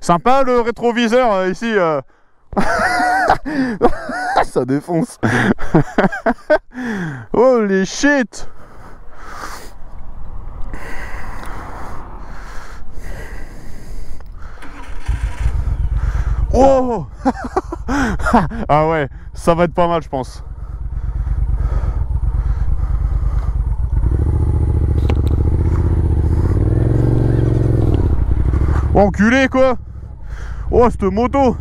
Sympa le rétroviseur ici. Ça défonce. Holy shit. Oh. Ah ouais, ça va être pas mal je pense. Oh, enculé quoi. Oh cette moto.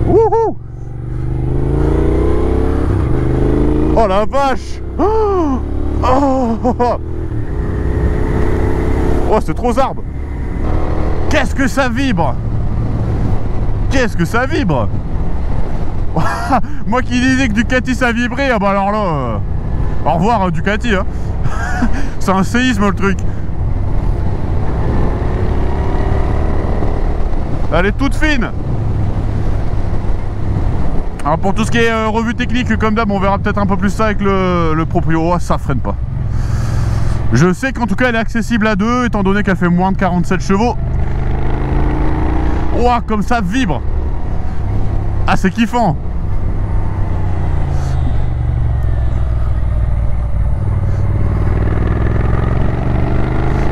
Wouhou. Oh la vache. Oh, oh c'est trop zarbe. Qu'est-ce que ça vibre. Qu'est-ce que ça vibre. Moi qui disais que Ducati ça vibrait, ah bah alors là au revoir Ducati hein. C'est un séisme le truc. Elle est toute fine. Alors pour tout ce qui est revue technique, comme d'hab, on verra peut-être un peu plus ça avec le proprio. Oh, ça freine pas. Je sais qu'en tout cas elle est accessible à 2, étant donné qu'elle fait moins de 47 chevaux. Oh, comme ça vibre. Ah, c'est kiffant.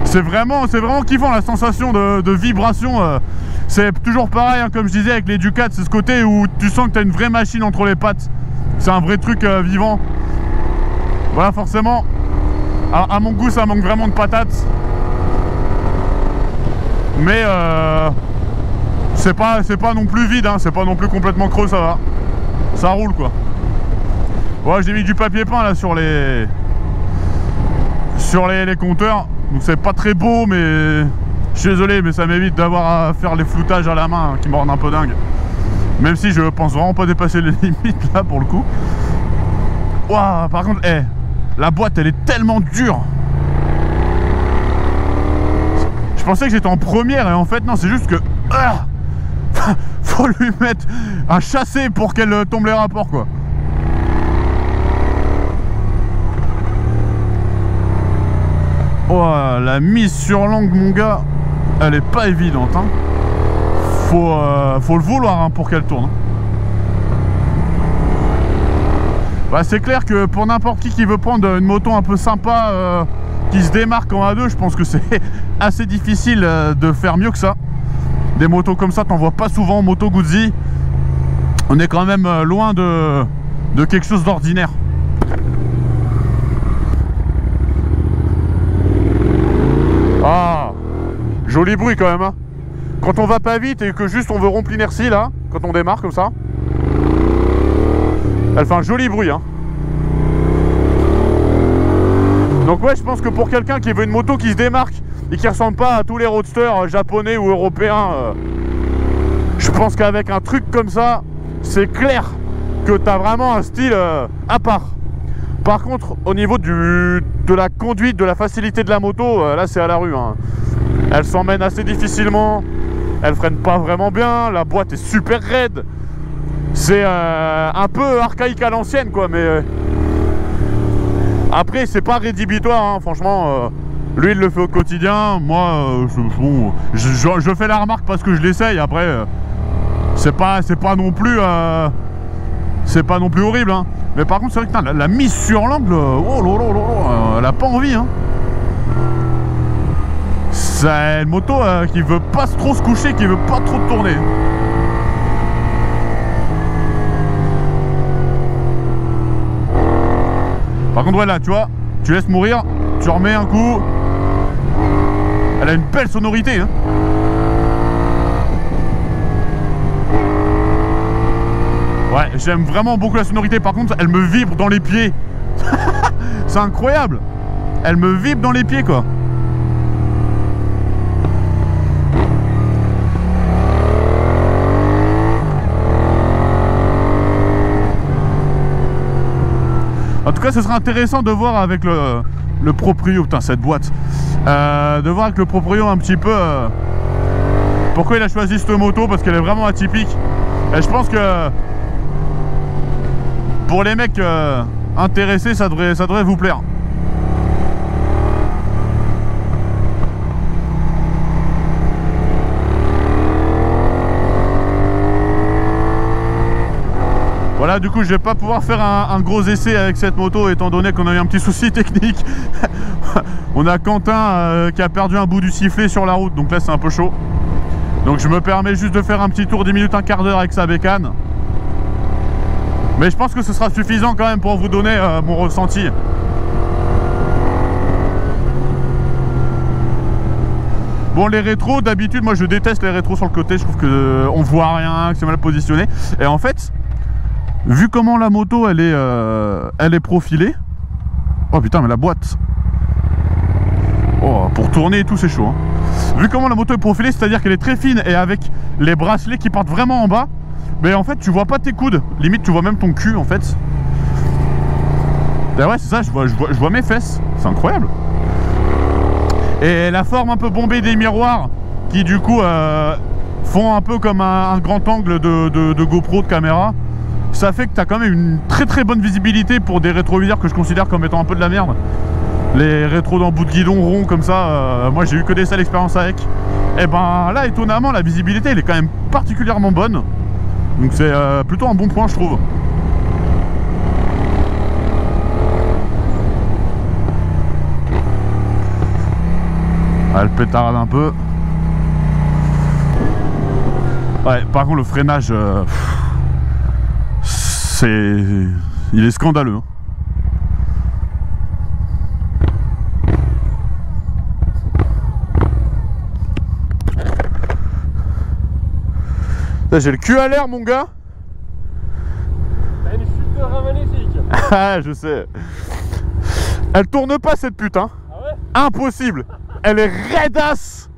C'est vraiment kiffant la sensation de vibration. C'est toujours pareil, hein, comme je disais avec les Ducats, c'est ce côté où tu sens que tu as une vraie machine entre les pattes. C'est un vrai truc vivant. Voilà, forcément, à mon goût, ça manque vraiment de patates. Mais c'est pas non plus vide, hein, c'est pas non plus complètement creux, ça va. Ça roule quoi. Ouais, j'ai mis du papier peint là sur les compteurs. Donc c'est pas très beau, mais je suis désolé, mais ça m'évite d'avoir à faire les floutages à la main qui me rendent un peu dingue. Même si je pense vraiment pas dépasser les limites là pour le coup. Waouh, par contre, la boîte elle est tellement dure. Je pensais que j'étais en première et en fait non, c'est juste que faut lui mettre un chassé pour qu'elle tombe les rapports quoi. Oh, la mise sur l'angle mon gars, elle est pas évidente hein. Faut le vouloir hein, pour qu'elle tourne. Bah, c'est clair que pour n'importe qui veut prendre une moto un peu sympa qui se démarque en A2, je pense que c'est assez difficile de faire mieux que ça. Des motos comme ça, t'en vois pas souvent. Moto Guzzi, on est quand même loin de quelque chose d'ordinaire. Ah, joli bruit quand même hein. Quand on va pas vite et que juste on veut rompre l'inertie là, quand on démarre comme ça, elle fait un joli bruit hein. Donc ouais, je pense que pour quelqu'un qui veut une moto qui se démarque et qui ressemble pas à tous les roadsters japonais ou européens, je pense qu'avec un truc comme ça, c'est clair que tu as vraiment un style à part. Par contre, au niveau de la conduite, de la facilité de la moto, là c'est à la rue hein. Elle s'emmène assez difficilement, elle freine pas vraiment bien, la boîte est super raide. C'est un peu archaïque à l'ancienne quoi, mais après c'est pas rédhibitoire hein, franchement. Lui il le fait au quotidien, moi je fais la remarque parce que je l'essaye. Après c'est pas non plus horrible hein. Mais par contre c'est vrai que la mise sur l'angle, oh là là là, elle a pas envie hein. C'est une moto qui veut pas trop se coucher, qui veut pas trop tourner. Par contre ouais là tu vois, tu laisses mourir, tu remets un coup. Elle a une belle sonorité hein. Ouais, j'aime vraiment beaucoup la sonorité. Par contre elle me vibre dans les pieds. C'est incroyable. Elle me vibre dans les pieds quoi. En tout cas, ce sera intéressant de voir avec le proprio, putain cette boîte, de voir avec le proprio un petit peu pourquoi il a choisi cette moto, parce qu'elle est vraiment atypique. Et je pense que pour les mecs intéressés, ça devrait vous plaire. Là du coup je vais pas pouvoir faire un gros essai avec cette moto étant donné qu'on a eu un petit souci technique. On a Quentin qui a perdu un bout du sifflet sur la route, donc là c'est un peu chaud. Donc je me permets juste de faire un petit tour 10 minutes, un quart d'heure avec sa bécane. Mais je pense que ce sera suffisant quand même pour vous donner mon ressenti. Bon, les rétros, d'habitude, moi je déteste les rétros sur le côté, je trouve qu'on voit rien, que c'est mal positionné. Et en fait, vu comment la moto elle est profilée. Oh putain, mais la boîte. Oh, pour tourner et tout, c'est chaud. Hein. Vu comment la moto est profilée, c'est-à-dire qu'elle est très fine et avec les bracelets qui partent vraiment en bas, mais en fait, tu vois pas tes coudes. Limite, tu vois même ton cul en fait. Et ouais, c'est ça, je vois mes fesses. C'est incroyable. Et la forme un peu bombée des miroirs qui du coup font un peu comme un grand angle de GoPro, de caméra, ça fait que tu as quand même une très bonne visibilité pour des rétroviseurs que je considère comme étant un peu de la merde. Les rétros dans bout de guidon rond comme ça, moi j'ai eu que des sales expériences avec. Et ben là étonnamment la visibilité elle est quand même particulièrement bonne. Donc c'est plutôt un bon point je trouve. Elle pétarde un peu. Ouais, par contre le freinage, il est scandaleux. J'ai le cul à l'air mon gars. T'as une chute de rein magnifique. Ah je sais. Elle tourne pas cette pute hein. Ah ouais? Impossible. Elle est raidasse.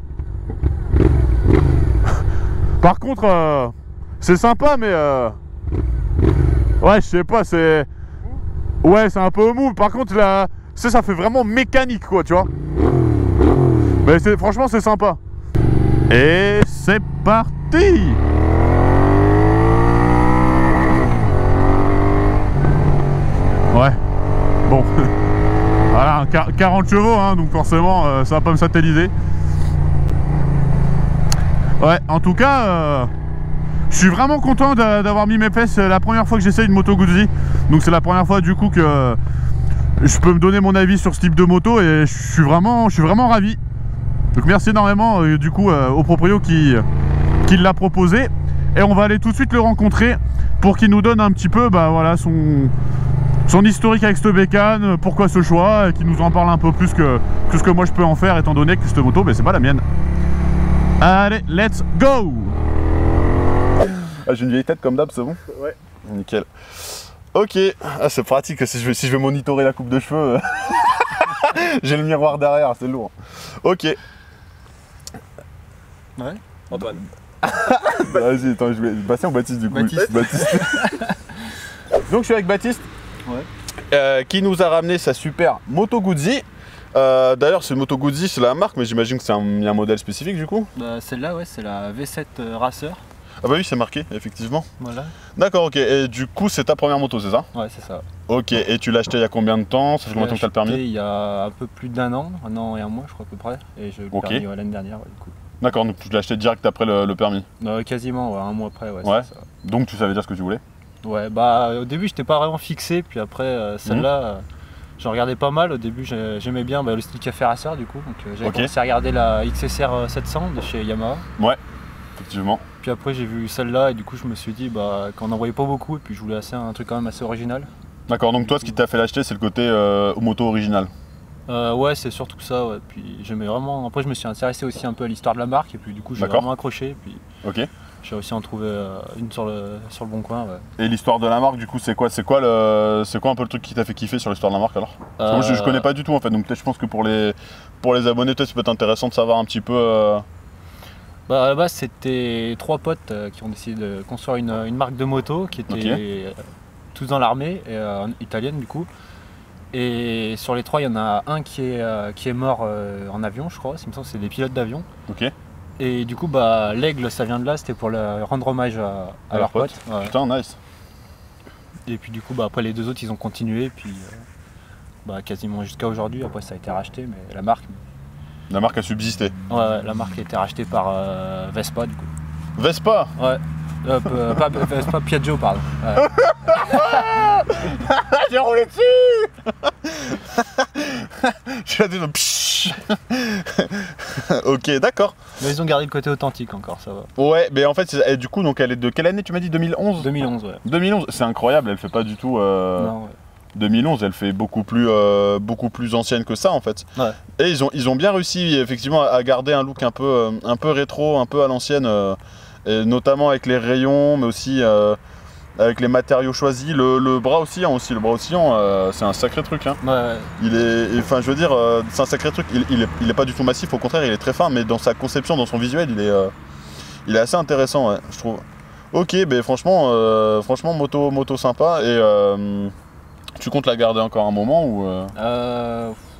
Par contre c'est sympa mais ouais je sais pas, c'est... Ouais c'est un peu mou. Par contre là ça fait vraiment mécanique quoi tu vois. Mais franchement c'est sympa. Et c'est parti. Ouais, bon, voilà, 40 chevaux, hein, donc forcément, ça va pas me satelliser. Ouais, en tout cas, je suis vraiment content d'avoir mis mes fesses. C'est la première fois que j'essaye une moto Guzzi. Donc c'est la première fois du coup que je peux me donner mon avis sur ce type de moto et je suis vraiment ravi. Donc merci énormément du coup au proprio qui l'a proposé. Et on va aller tout de suite le rencontrer pour qu'il nous donne un petit peu bah, voilà, son historique avec cette bécane, pourquoi ce choix, et qui nous en parle un peu plus que ce que moi je peux en faire, étant donné que cette moto, ben, c'est pas la mienne. Allez, let's go! Ah, j'ai une vieille tête comme d'hab, c'est bon? Ouais. Nickel. Ok, ah, c'est pratique, si je vais monitorer la coupe de cheveux, j'ai le miroir derrière, c'est lourd. Ok. Ouais. Antoine. Vas-y, attends, Bastien ou Baptiste du coup? Baptiste. Donc je suis avec Baptiste. Ouais. Qui nous a ramené sa super moto Guzzi. D'ailleurs, c'est moto Guzzi, c'est la marque, mais j'imagine que c'est un modèle spécifique du coup. Celle-là, ouais, c'est la V7 Racer. Ah bah oui, c'est marqué, effectivement. Voilà. D'accord, ok. Et du coup, c'est ta première moto, c'est ça? Ouais, c'est ça. Ok, et tu l'as acheté il y a combien de temps? Ça fait combien de temps que tu as le permis? Il y a un peu plus d'1 an et un mois, je crois à peu près. Et j'ai eu le permis l'année dernière, ouais, du coup. D'accord, donc tu l'as acheté direct après le permis? Quasiment, ouais, un mois après, ouais. Ouais. Ça. Donc tu savais dire ce que tu voulais? Ouais, bah au début, j'étais pas vraiment fixé, puis après, celle-là, j'en regardais pas mal. Au début, j'aimais bien le style Café Racer, du coup. Donc j'avais commencé à regarder la XSR 700 de chez Yamaha. Ouais, effectivement. Puis après, j'ai vu celle-là, et du coup, je me suis dit qu'on n'en voyait pas beaucoup, et puis je voulais un truc quand même assez original. D'accord, donc toi, ce qui t'a fait l'acheter, c'est le côté moto original? Ouais, c'est surtout ça, ouais. Puis j'aimais vraiment. Après, je me suis intéressé aussi un peu à l'histoire de la marque, et puis du coup, j'ai vraiment accroché. Puis j'ai réussi à en trouver une sur le bon coin. Ouais. Et l'histoire de la marque, du coup, c'est quoi un peu le truc qui t'a fait kiffer sur l'histoire de la marque alors? Parce que moi, je connais pas du tout en fait, donc peut-être je pense que pour les abonnés, peut-être ça peut être intéressant de savoir un petit peu. Bah, à la base, c'était 3 potes qui ont décidé de construire une marque de moto qui était tous dans l'armée italienne du coup. Et sur les 3, il y en a un qui est mort en avion, je crois. Il me semble que c'est des pilotes d'avion. Ok. Et du coup, l'aigle, ça vient de là. C'était pour rendre hommage à leurs potes. Ouais. Putain, nice. Et puis du coup, après les 2 autres, ils ont continué. Puis quasiment jusqu'à aujourd'hui. Après, ça a été racheté, mais la marque. La marque a subsisté. Ouais, la marque a été rachetée par Vespa du coup. Vespa? Ouais. Pas Vespa, Piaggio, pardon. Ouais. J'ai roulé dessus. J'ai dit pshhh. Ok, d'accord. Mais ils ont gardé le côté authentique encore, ça va. Ouais, mais en fait, du coup, donc elle est de quelle année tu m'as dit? 2011? 2011, ouais. 2011, c'est incroyable, elle fait pas du tout... Non, ouais. 2011, elle fait beaucoup plus ancienne que ça en fait. Ouais. Et ils ont bien réussi effectivement à garder un look un peu rétro, un peu à l'ancienne, et notamment avec les rayons, mais aussi avec les matériaux choisis. Le bras oscillant aussi, c'est un sacré truc. Hein. Ouais. Il est, enfin je veux dire, c'est un sacré truc. Il est pas du tout massif, au contraire, il est très fin, mais dans sa conception, dans son visuel, il est assez intéressant, ouais, je trouve. Ok, ben franchement, moto sympa et tu comptes la garder encore un moment ou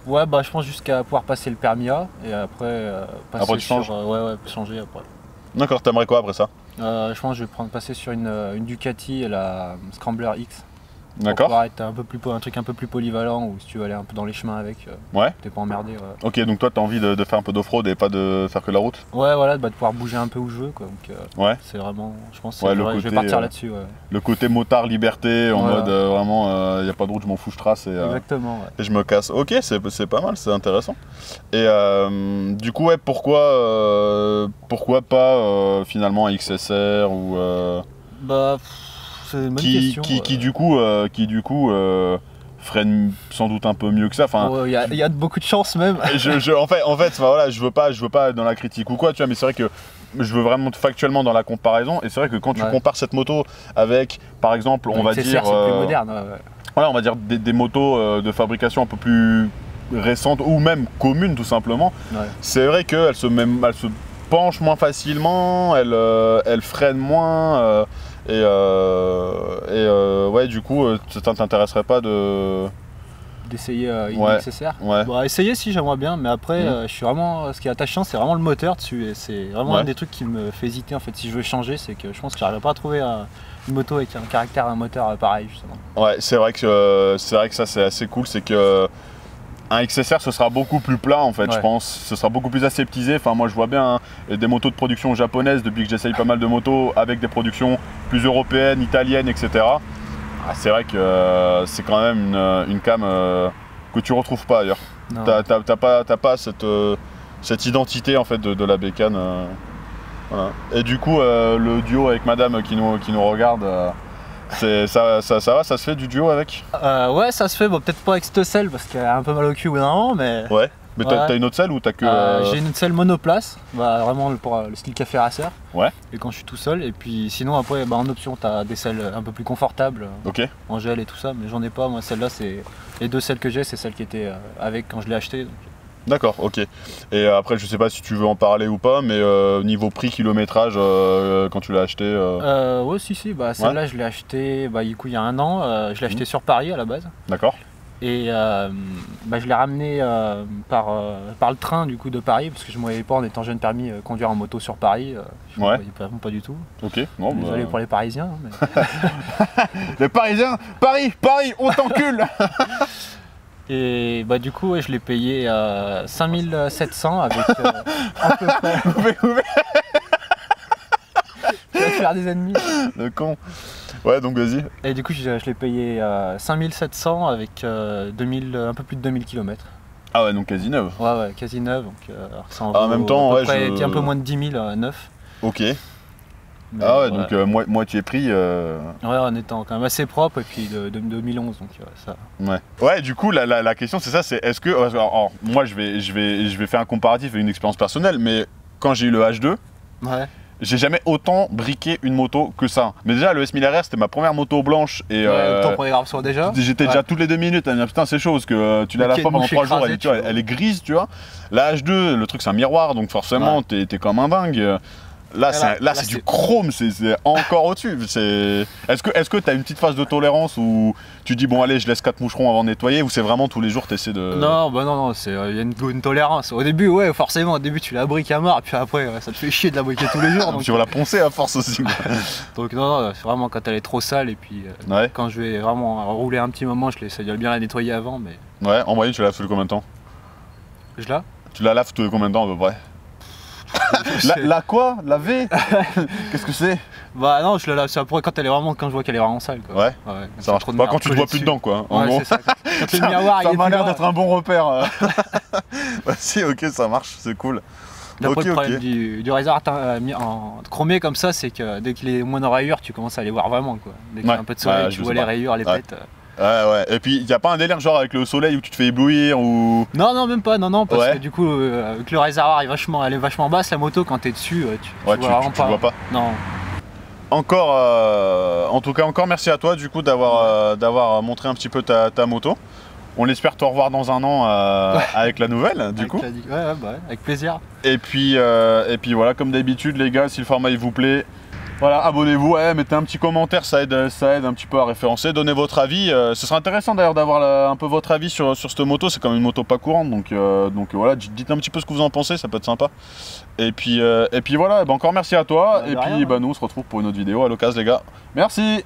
Ouais, bah je pense jusqu'à pouvoir passer le permis A et après passer après tu changes ouais, changer après. D'accord, t'aimerais quoi après ça? Je pense que je vais passer sur une Ducati et la Scrambler X. D'accord. Pour pouvoir être un truc un peu plus polyvalent ou si tu veux aller un peu dans les chemins avec, ouais. t'es pas emmerdé. Ouais. Ok, donc toi t'as envie de faire un peu d'off-road et pas de faire que la route? Ouais, voilà, de pouvoir bouger un peu où je veux quoi. Donc, ouais. c'est vraiment, je pense, ouais, je vais partir là-dessus. Ouais. Le côté motard liberté en mode vraiment, y a pas de route, je m'en fous, je trace exactement. Ouais. Et je me casse. Ok, c'est pas mal, c'est intéressant. Et du coup, ouais, pourquoi pas finalement un XSR ou Bah. C'est une bonne question. Qui du coup freine sans doute un peu mieux que ça. Enfin, il y a beaucoup de chance même. en fait, voilà, je veux pas être dans la critique ou quoi, tu vois, mais c'est vrai que je veux vraiment factuellement dans la comparaison. Et c'est vrai que quand tu compares cette moto avec, par exemple, on va dire, c'est plus moderne. Voilà, on va dire des motos de fabrication un peu plus récentes ou même communes tout simplement. Ouais. C'est vrai qu'elles se penchent moins facilement, elles freinent moins. Ouais, du coup, ça t'intéresserait pas d'essayer une XSR? Ouais. Bon, essayer si, j'aimerais bien, mais après, je suis vraiment, ce qui est attachant, c'est vraiment le moteur dessus, et c'est vraiment un des trucs qui me fait hésiter en fait. Si je veux changer, c'est que je pense que j'arriverai pas à trouver une moto avec un caractère, un moteur pareil justement. Ouais, c'est vrai que ça c'est assez cool, c'est que un XSR ce sera beaucoup plus plat en fait, je pense, ce sera beaucoup plus aseptisé. Enfin moi je vois bien des motos de production japonaises depuis que j'essaye pas mal de motos avec des productions plus européennes, italiennes, etc. C'est vrai que c'est quand même une cam que tu retrouves pas ailleurs. T'as pas cette identité en fait de la bécane. Voilà. Et du coup le duo avec madame qui nous regarde, ça va, ça se fait du duo avec? Ouais, ça se fait, bon peut-être pas avec cette selle parce qu'elle a un peu mal au cul ou non, mais... Ouais, mais t'as une autre selle ou t'as que... J'ai une autre selle monoplace, vraiment pour le style café racer. Ouais. Et quand je suis tout seul, et puis sinon après en option t'as des selles un peu plus confortables, en gel et tout ça, mais j'en ai pas, moi celle-là c'est... Les deux selles que j'ai, c'est celle qui était avec quand je l'ai acheté. D'accord, ok. Et après, je sais pas si tu veux en parler ou pas, mais niveau prix, kilométrage, quand tu l'as acheté ouais, si, celle-là, je l'ai acheté du coup, il y a un an. Je l'ai acheté sur Paris à la base. D'accord. Et je l'ai ramené par le train du coup de Paris, parce que je ne voyais pas en étant jeune permis conduire en moto sur Paris. Je ne voyais pas du tout. Ok. Non, désolé pour les Parisiens. Mais... les Parisiens, Paris, on t'encule. Et du coup, je l'ai payé 5700 avec à peu près. Je vais faire des ennemis. Le con. Ouais, donc vas-y. Et du coup, je l'ai payé 5700 avec un peu plus de 2000 km. Ah ouais, donc quasi neuf. Ouais, quasi neuf. Donc, ça en même temps, un peu moins de 10 000 neuf. Ok. Mais donc moitié prix. Ouais, en étant quand même assez propre, et puis de 2011, donc ça. Ouais, du coup, la question c'est ça, c'est est-ce que... Alors, moi, je vais faire un comparatif et une expérience personnelle, mais quand j'ai eu le H2, j'ai jamais autant briqué une moto que ça. Mais déjà, le S1000RR, c'était ma première moto blanche. Et ton programme soit déjà. J'étais déjà toutes les 2 minutes à me dire putain, c'est chaud, parce que tu l'as la fois pendant 3 jours, elle est grise, tu vois. La H2, le truc, c'est un miroir, donc forcément, t'es comme un dingue. Là, c'est du chrome, c'est encore au-dessus. Est-ce que tu as une petite phase de tolérance où tu dis bon allez, je laisse 4 moucherons avant de nettoyer, ou c'est vraiment tous les jours tu essaies de... Non, non, il y a une tolérance. Au début, ouais, forcément, au début tu la briques à mort, et puis après ça te fait chier de la briquer tous les jours. Donc... Tu vas la poncer à force aussi. Donc non, c'est vraiment quand elle est trop sale, et puis quand je vais vraiment rouler un petit moment, je essaie de bien la nettoyer avant. Mais... Ouais, en moyenne tu la laves tous combien de temps? Tu la laves tous combien de temps à peu près? La quoi? La V? Qu'est-ce que c'est? Bah non, je la lave, c'est après quand je vois qu'elle est vraiment sale, quoi. Ouais, ça marche pas quand tu te vois plus dedans, quoi. En gros. C'est ça. Quand le miroir, ça m'a l'air d'être un bon repère. Bah si, ok, ça marche, c'est cool. Après, le problème du réservoir en chromé comme ça, c'est que dès qu'il est moins de rayures, tu commences à les voir vraiment, quoi. Dès qu'il y a un peu de soleil, tu vois les rayures, les pètes. Ouais. Et puis, y a pas un délire genre avec le soleil où tu te fais éblouir ou... Non, même pas, parce que du coup, avec le réservoir elle est vachement basse, la moto, quand t'es dessus, tu vois pas. Non. Encore, en tout cas, encore merci à toi du coup d'avoir montré un petit peu ta moto. On espère te revoir dans un an avec la nouvelle, du coup. Avec plaisir. Et puis voilà, comme d'habitude, les gars, si le format il vous plaît, voilà, abonnez-vous, mettez un petit commentaire, ça aide un petit peu à référencer, donnez votre avis. Ce serait intéressant d'ailleurs d'avoir un peu votre avis sur cette moto, c'est quand même une moto pas courante, donc voilà, dites un petit peu ce que vous en pensez, ça peut être sympa. Et puis voilà, encore merci à toi, et puis nous on se retrouve pour une autre vidéo à l'occasion, les gars. Merci.